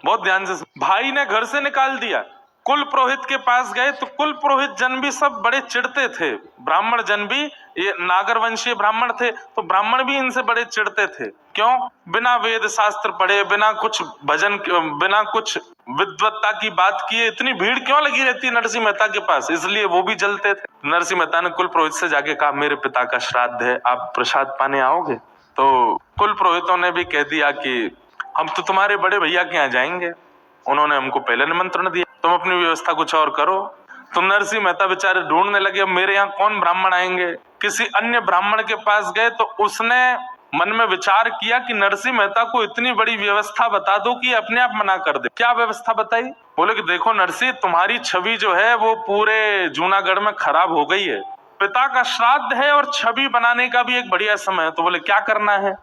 बहुत ध्यान से। भाई ने घर से निकाल दिया, कुल पुरोहित के पास गए तो कुल पुरोहित जन भी सब बड़े चिढ़ते थे, ब्राह्मण जन भी, ये नागर वंशीय ब्राह्मण थे तो ब्राह्मण भी इनसे बड़े चिढ़ते थे। क्यों? बिना वेद शास्त्र पढ़े, बिना कुछ भजन, बिना कुछ विद्वत्ता की बात किए इतनी भीड़ क्यों लगी रहती नरसिंह मेहता के पास, इसलिए वो भी जलते थे। नरसिंह मेहता ने कुल पुरोहित से जाके कहा, मेरे पिता का श्राद्ध है, आप प्रसाद पाने आओगे? तो कुल पुरोहितों ने भी कह दिया कि हम तो तुम्हारे बड़े भैया के यहाँ जाएंगे, उन्होंने हमको पहले निमंत्रण दिया, तुम अपनी व्यवस्था कुछ और करो। तो नरसिंह मेहता बेचारे ढूंढने लगे, अब मेरे यहाँ कौन ब्राह्मण आएंगे। किसी अन्य ब्राह्मण के पास गए तो उसने मन में विचार किया कि नरसिंह मेहता को इतनी बड़ी व्यवस्था बता दो कि अपने आप मना कर दे। क्या व्यवस्था बताई? बोले कि देखो नरसिंह, तुम्हारी छवि जो है वो पूरे जूनागढ़ में खराब हो गई है, पिता का श्राद्ध है और छवि बनाने का भी एक बढ़िया समय है। तो बोले क्या करना है?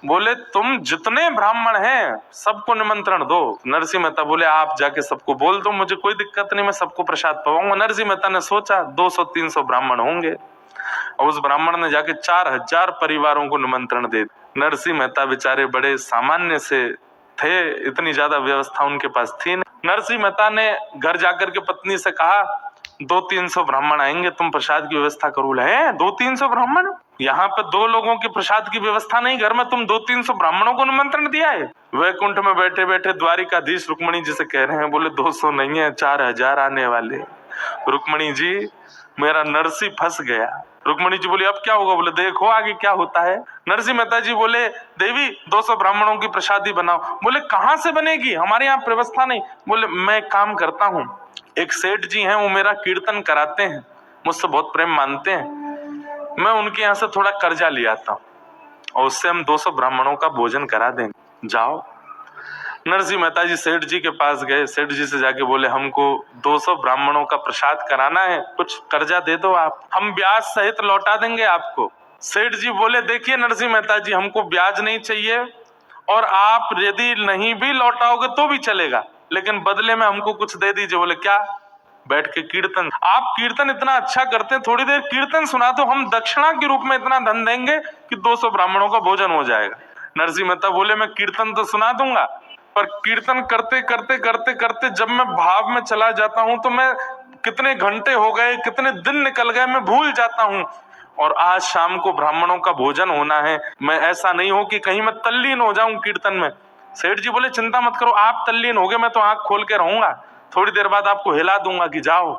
बोले तुम जितने ब्राह्मण हैं सबको निमंत्रण दो। नरसिंह मेहता बोले आप जाके सबको बोल दो, मुझे कोई दिक्कत नहीं, मैं सबको प्रसाद पवाऊंगा। नरसिंह मेहता ने सोचा 200-300 ब्राह्मण होंगे, और उस ब्राह्मण ने जाके 4000 परिवारों को निमंत्रण दे दिया। नरसिंह मेहता बेचारे बड़े सामान्य से थे, इतनी ज्यादा व्यवस्था उनके पास थी नहीं। नरसिंह मेहता ने घर जाकर के पत्नी से कहा 200-300 ब्राह्मण आएंगे, तुम प्रसाद की व्यवस्था करो। है 200-300 ब्राह्मण? यहाँ पे 2 लोगों की प्रसाद की व्यवस्था नहीं, घर में तुम 200-300 ब्राह्मणों को निमंत्रण दिया है। वैकुंठ में बैठे बैठे द्वारिकाधीश रुक्मणी जी से कह रहे हैं, बोले 200 नहीं है, 4000 आने वाले। रुक्मणी जी, मेरा नरसिंह फंस गया। रुक्मणी जी बोली अब क्या होगा? बोले देखो आगे क्या होता है। नरसिंह मेहता जी बोले देवी 200 ब्राह्मणों की प्रसादी बनाओ। बोले कहाँ से बनेगी, हमारे यहाँ व्यवस्था नहीं। बोले मैं काम करता हूँ, एक सेठ जी हैं, वो मेरा कीर्तन कराते हैं, मुझसे बहुत प्रेम मानते हैं, मैं उनके यहाँ से थोड़ा कर्जा ले आता हूँ और उससे हम 200 ब्राह्मणों का भोजन करा देंगे, जाओ। नरसिंह मेहता जी सेठ जी के पास गए, सेठ जी से जाके बोले हमको 200 ब्राह्मणों का प्रसाद कराना है, कुछ कर्जा दे दो आप, हम ब्याज सहित लौटा देंगे आपको। सेठ जी बोले देखिए नरसिंह मेहता जी, हमको ब्याज नहीं चाहिए और आप यदि नहीं भी लौटाओगे तो भी चलेगा, लेकिन बदले में हमको कुछ दे दीजिए। बोले क्या? बैठ के कीर्तन, आप कीर्तन इतना अच्छा करते हैं, थोड़ी देर कीर्तन सुना दो, हम दक्षिणा के रूप में इतना धन देंगे कि 200 ब्राह्मणों का भोजन हो जाएगा। नरसिंह मेहता बोले मैं कीर्तन तो सुना दूंगा, पर कीर्तन करते करते करते करते जब मैं भाव में चला जाता हूं तो मैं कितने घंटे हो गए, कितने दिन निकल गए, मैं भूल जाता हूं। और आज शाम को ब्राह्मणों का भोजन होना है, मैं ऐसा नहीं हो कि कहीं मैं तल्लीन हो जाऊं कीर्तन में। सेठ जी बोले चिंता मत करो, आप तल्लीन हो गए मैं तो आंख खोल के रहूंगा, थोड़ी देर बाद आपको हिला दूंगा कि जाओ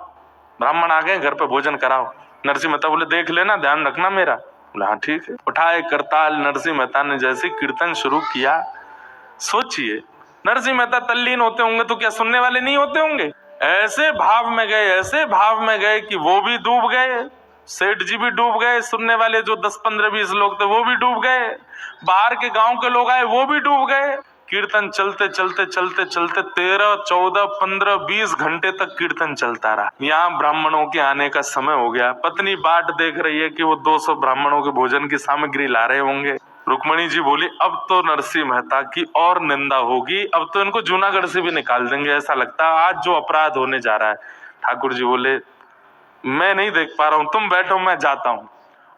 ब्राह्मण आ गए, घर पे भोजन कराओ। नरसिंह मेहता बोले देख लेना, ध्यान रखना मेरा। बोला हाँ ठीक है। उठाए करताल, नरसिंह मेहता ने जैसे कीर्तन शुरू किया, सोचिए नरसिंह मेहता तल्लीन होते होंगे तो क्या सुनने वाले नहीं होते होंगे? ऐसे भाव में गए, ऐसे भाव में गए कि वो भी डूब गए, सेठ जी भी डूब गए, सुनने वाले जो 10-15-20 लोग थे वो भी डूब गए, बाहर के गांव के लोग आए वो भी डूब गए। कीर्तन चलते चलते चलते चलते 13, 14, 15, 20 घंटे तक कीर्तन चलता रहा। यहाँ ब्राह्मणों के आने का समय हो गया, पत्नी बाट देख रही है कि वो 200 ब्राह्मणों के भोजन की सामग्री ला रहे होंगे। रुक्मणी जी बोली अब तो नरसिंह मेहता की और निंदा होगी, अब तो इनको जूनागढ़ से भी निकाल देंगे, ऐसा लगता है आज जो अपराध होने जा रहा है। ठाकुर जी बोले मैं नहीं देख पा रहा हूं, तुम बैठो मैं जाता हूं।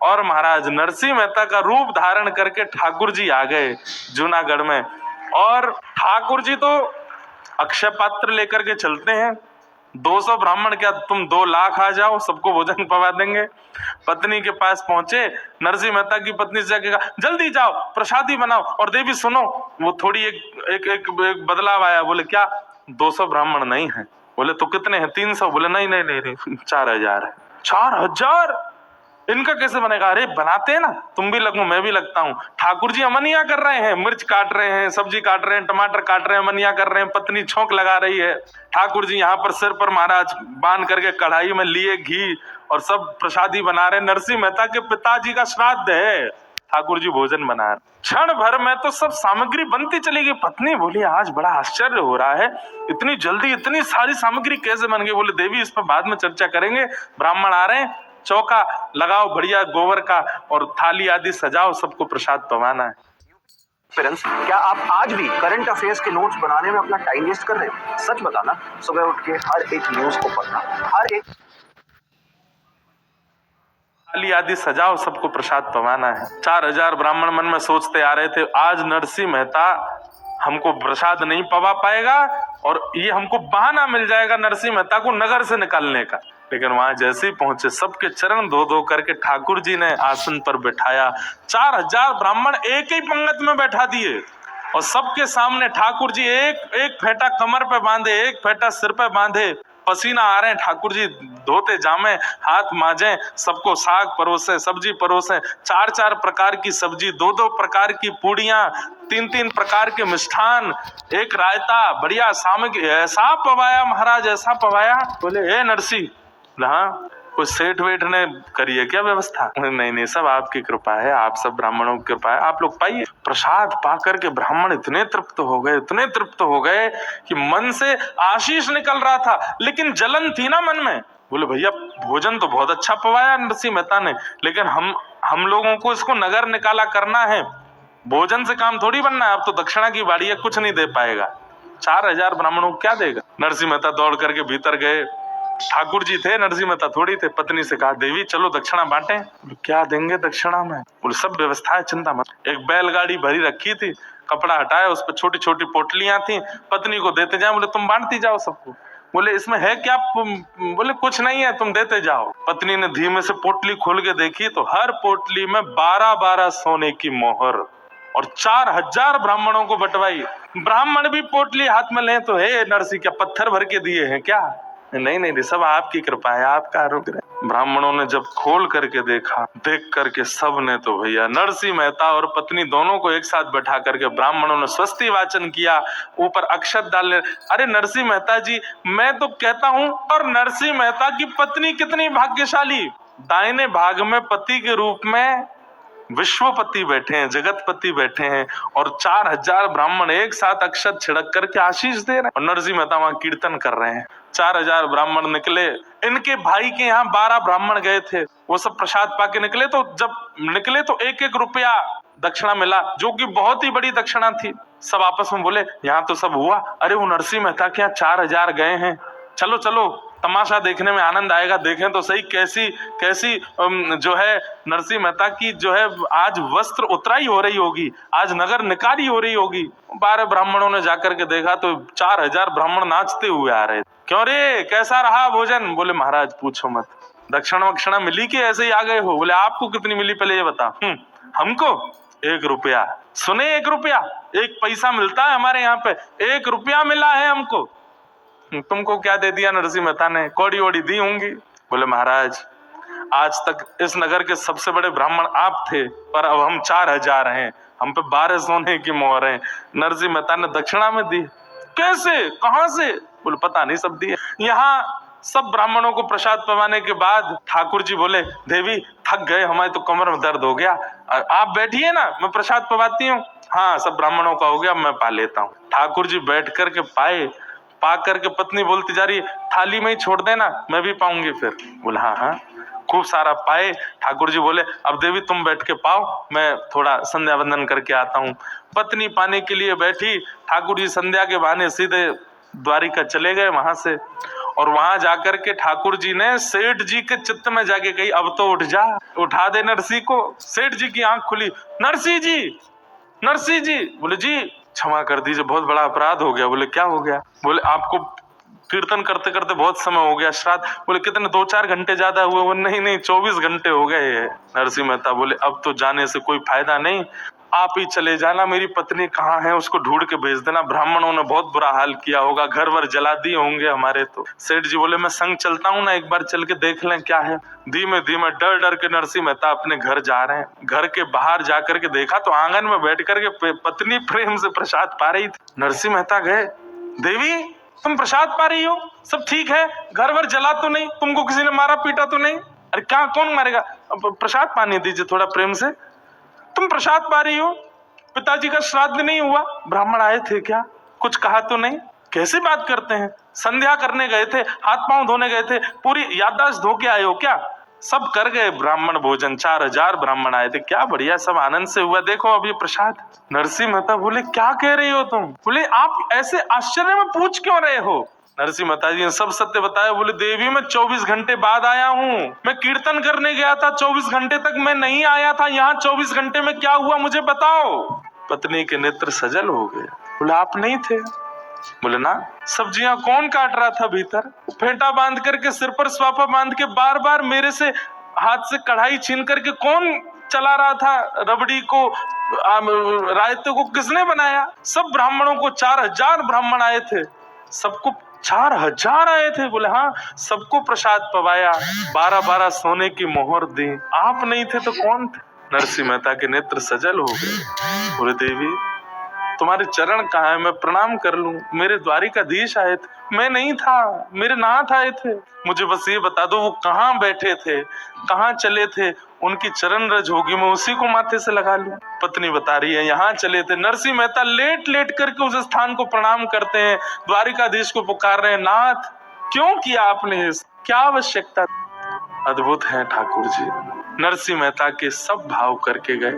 और महाराज नरसिंह मेहता का रूप धारण करके ठाकुर जी आ गए जूनागढ़ में, और ठाकुर जी तो अक्षय पात्र लेकर के चलते हैं, 200 ब्राह्मण क्या तुम 2 लाख आ जाओ, सबको भोजन पवा देंगे। पत्नी के पास पहुंचे, नरसिंह मेहता की पत्नी से जाके कहा जल्दी जाओ प्रसादी बनाओ, और देवी सुनो, वो थोड़ी एक बदलाव आया। बोले क्या? 200 ब्राह्मण नहीं है। बोले तो कितने हैं? 300। बोले नहीं नहीं नहीं, नहीं 4000 है। 4000 इनका कैसे बनेगा? अरे बनाते हैं ना, तुम भी लगो मैं भी लगता हूँ। ठाकुर जी अमनिया कर रहे हैं, मिर्च काट रहे हैं, सब्जी काट रहे हैं, टमाटर काट रहे हैं, अमनिया कर रहे हैं, पत्नी छोंक लगा रही है। ठाकुर जी यहाँ पर सिर पर महाराज बांध करके कढ़ाई में लिए घी और सब प्रसादी बना रहे। नरसिंह मेहता के पिताजी का श्राद्ध है, ठाकुर जी भोजन बना रहे। क्षण भर में तो सब सामग्री बनती चली गई। पत्नी बोली आज बड़ा आश्चर्य हो रहा है, इतनी जल्दी इतनी सारी सामग्री कैसे बन गई? बोले देवी इस पर बाद में चर्चा करेंगे, ब्राह्मण आ रहे हैं, चौका लगाओ बढ़िया गोबर का और थाली आदि सजाओ, सबको प्रसाद पवाना है। पेरेंट्स, क्या आप आज भी करंट अफेयर्स के नोट्स बनाने में अपना टाइम वेस्ट कर रहे हैं? सच बताना, सुबह उठ के हर एक न्यूज को पढ़ना, हर एक थाली आदि सजाओ, सबको प्रसाद पवाना है। 4000 ब्राह्मण मन में सोचते आ रहे थे आज नरसिंह मेहता हमको प्रसाद नहीं पवा पाएगा और ये हमको बहाना मिल जाएगा नरसिंह मेहता को नगर से निकालने का। लेकिन वहां जैसे ही पहुंचे सबके चरण धो धो करके ठाकुर जी ने आसन पर बैठाया। 4000 ब्राह्मण एक ही पंगत में बैठा दिए और सबके सामने ठाकुर जी एक एक फेंटा कमर पे बांधे, एक फेंटा सिर पे बांधे, पसीना आ रहे हैं, ठाकुर जी धोते जामे, हाथ मांजे, सबको साग परोसे, सब्जी परोसे, 4-4 प्रकार की सब्जी, 2-2 प्रकार की पूड़ियां, 3-3 प्रकार के मिष्ठान, एक रायता, बढ़िया सामग्री, ऐसा पवाया महाराज, ऐसा पवाया। बोले ए नरसी, हाँ कोई सेठ वेठ ने करी है क्या व्यवस्था? नहीं नहीं, सब आपकी कृपा है, आप सब ब्राह्मणों की कृपा है, आप लोग पाइए। प्रसाद पा करके ब्राह्मण इतने तृप्त हो गए, इतने तृप्त हो गए कि मन से आशीष निकल रहा था, लेकिन जलन थी ना मन में। बोले भैया भोजन तो बहुत अच्छा पवाया नरसिंह मेहता ने, लेकिन हम लोगों को इसको नगर निकाला करना है, भोजन से काम थोड़ी बनना है। अब तो दक्षिणा की बाड़ी है, कुछ नहीं दे पाएगा। 4000 ब्राह्मणों को क्या देगा? नरसिंह मेहता दौड़ करके भीतर गए। ठाकुर जी थे, नरसिंह मेहता थोड़ी थे। पत्नी से कहा देवी चलो दक्षिणा बांटे। क्या देंगे दक्षिणा में? बोले सब व्यवस्था है, चिंता मत। एक बैलगाड़ी भरी रखी थी, कपड़ा हटाया, उस पर छोटी छोटी पोटलियां थी, पत्नी को देते जाओ। बोले तुम बांटती जाओ सबको। बोले इसमें है क्या? बोले कुछ नहीं है, तुम देते जाओ। पत्नी ने धीमे से पोटली खोल के देखी तो हर पोटली में 12-12 सोने की मोहर और 4000 ब्राह्मणों को बंटवाई। ब्राह्मण भी पोटली हाथ में ले तो हे नरसिंह क्या पत्थर भर के दिए हैं क्या? नहीं नहीं, सब आपकी कृपा है, आपका अनुग्रह। ब्राह्मणों ने जब खोल करके देखा, देख करके सब ने तो भैया नरसिंह मेहता और पत्नी दोनों को एक साथ बैठा करके ब्राह्मणों ने स्वस्ति वाचन किया, ऊपर अक्षत डालने। अरे नरसिंह मेहता जी, मैं तो कहता हूँ, और नरसिंह मेहता की पत्नी कितनी भाग्यशाली, दाहिने भाग में पति के रूप में विश्वपति बैठे हैं, जगतपति बैठे हैं, और 4000 ब्राह्मण एक साथ अक्षत छिड़क करके आशीष दे रहे हैं। और नरसिंह मेहता वहां कीर्तन कर रहे हैं। 4000 ब्राह्मण निकले। इनके भाई के यहाँ 12 ब्राह्मण गए थे, वो सब प्रसाद पाके निकले। तो जब निकले तो 1-1 रुपया दक्षिणा मिला, जो कि बहुत ही बड़ी दक्षिणा थी। सब आपस में बोले यहाँ तो सब हुआ, अरे वो नरसिंह मेहता के यहाँ 4000 गए हैं, चलो चलो तमाशा देखने में आनंद आएगा, देखें तो सही कैसी कैसी जो है नरसिंह मेहता की जो है आज वस्त्र उतराई हो रही होगी, आज नगर निकाली हो रही होगी। 12 ब्राह्मणों ने जाकर के देखा तो 4000 ब्राह्मण नाचते हुए आ रहे। क्यों रे, कैसा रहा भोजन? बोले महाराज पूछो मत, दक्षिणा वक्षिणा मिली कि ऐसे ही आ गए हो? बोले आपको कितनी मिली पहले ये बता। हमको 1 रुपया। सुने 1 रुपया, 1 पैसा मिलता है हमारे यहाँ पे, 1 रुपया मिला है हमको। तुमको क्या दे दिया नरसिंह मेहता ने? कौड़ी वोड़ी दी होंगी। बोले महाराज आज तक इस नगर के सबसे बड़े ब्राह्मण आप थे, पर अब हम 4000 हैं, हम पे 12 सोने की मोहर है। नरसिंह मेहता ने दक्षिणा में दी। कैसे, कहां से? बोले पता नहीं, सब दिए। यहाँ सब ब्राह्मणों को प्रसाद पवाने के बाद ठाकुर जी बोले देवी थक गए, हमारे तो कमर में दर्द हो गया, आप बैठिए ना, मैं प्रसाद पवाती हूँ। हाँ सब ब्राह्मणों का हो गया, मैं पा लेता हूँ। ठाकुर जी बैठ करके पाए, पा करके पत्नी बोलती जा रही थाली में ही छोड़ देना, मैं भी पाऊंगी फिर। बोला हाँ हाँ, खूब सारा पाए। ठाकुर जी बोले अब देवी तुम बैठ के पाओ, मैं थोड़ा संध्या वंदन करके आता हूँ। पत्नी पाने के लिए बैठी, ठाकुर जी संध्या के बहाने सीधे द्वारिका चले गए वहां से। और वहां जाकर के ठाकुर जी ने सेठ जी के चित्त में जाके कही अब तो उठ जा, उठा दे नरसिंह को। सेठ जी की आंख खुली, नरसिंह जी, नरसिंह जी। बोले जी क्षमा कर दीजिए, बहुत बड़ा अपराध हो गया। बोले क्या हो गया? बोले आपको कीर्तन करते करते बहुत समय हो गया, श्राद्ध। बोले कितने, 2-4 घंटे ज्यादा हुए? वो नहीं नहीं 24 घंटे हो गए। नरसिंह मेहता बोले अब तो जाने से कोई फायदा नहीं, आप ही चले जाना, मेरी पत्नी कहाँ है उसको ढूंढ के भेज देना, ब्राह्मणों ने बहुत बुरा हाल किया होगा, घर वर जला दिए होंगे हमारे। तो सेठ जी बोले मैं संग चलता हूँ ना, एक बार चल के देख लें क्या है। धीमे धीमे डर डर के नरसिंह मेहता अपने घर जा रहे हैं। घर के बाहर जाकर के देखा तो आंगन में बैठ करके पत्नी प्रेम से प्रसाद पा रही थी। नरसिंह मेहता गए, देवी तुम प्रसाद पा रही हो, सब ठीक है, घर वर जला तो नहीं, तुमको किसी ने मारा पीटा तो नहीं? अरे क्या, कौन मारेगा, प्रसाद पाने दीजिए थोड़ा प्रेम से। तुम प्रसाद पा रही हो, पिताजी का श्राद्ध नहीं हुआ, ब्राह्मण आए थे क्या, कुछ कहा तो नहीं? कैसे बात करते हैं, संध्या करने गए थे, हाथ पांव धोने गए थे, पूरी याददाश्त धो के आए हो क्या? सब कर गए ब्राह्मण भोजन, 4000 ब्राह्मण आए थे, क्या बढ़िया, सब आनंद से हुआ, देखो अभी प्रसाद। नरसिंह मेहता बोले क्या कह रही हो तुम? बोले आप ऐसे आश्चर्य में पूछ क्यों रहे हो? नरसिंह मेहता जी ने सब सत्य बताया। बोले देवी मैं 24 घंटे बाद आया हूँ, मैं कीर्तन करने गया था, 24 घंटे तक मैं नहीं आया था, यहाँ 24 घंटे में क्या हुआ मुझे बताओ। पत्नी के नेत्र सजल हो गए। बोले आप नहीं थे? बोले ना। सब्जियां कौन काट रहा था भीतर? फेंटा बांध करके, सिर पर स्वापा बांध के बार बार मेरे से हाथ से कढ़ाई छीन करके कौन चला रहा था? रबड़ी को, रायते को किसने बनाया? सब ब्राह्मणों को, 4000 ब्राह्मण आए थे, सबको 4000 आए थे। बोले हाँ, सबको प्रसाद पवाया, 12-12 सोने की मोहर दी। आप नहीं थे तो कौन थे? नरसिंह मेहता के नेत्र सजल हो गए। बोले देवी तुम्हारे चरण कहाँ है, मैं प्रणाम कर लूं? मेरे द्वारिकाधीश आए थे। मैं नहीं था, मेरे नाथ आए थे। मुझे बस ये बता दो वो कहाँ बैठे थे, कहाँ चले थे? उनकी चरण रज होगी, मैं उसी को माथे से लगा लूं। पत्नी बता रही है यहाँ चले थे। नरसिंह मेहता लेट लेट करके उस स्थान को प्रणाम करते हैं, द्वारिकाधीश को पुकार रहे हैं, नाथ क्यों किया आपने, क्या आवश्यकता? अद्भुत है ठाकुर जी। नरसिंह मेहता के सब भाव करके गए।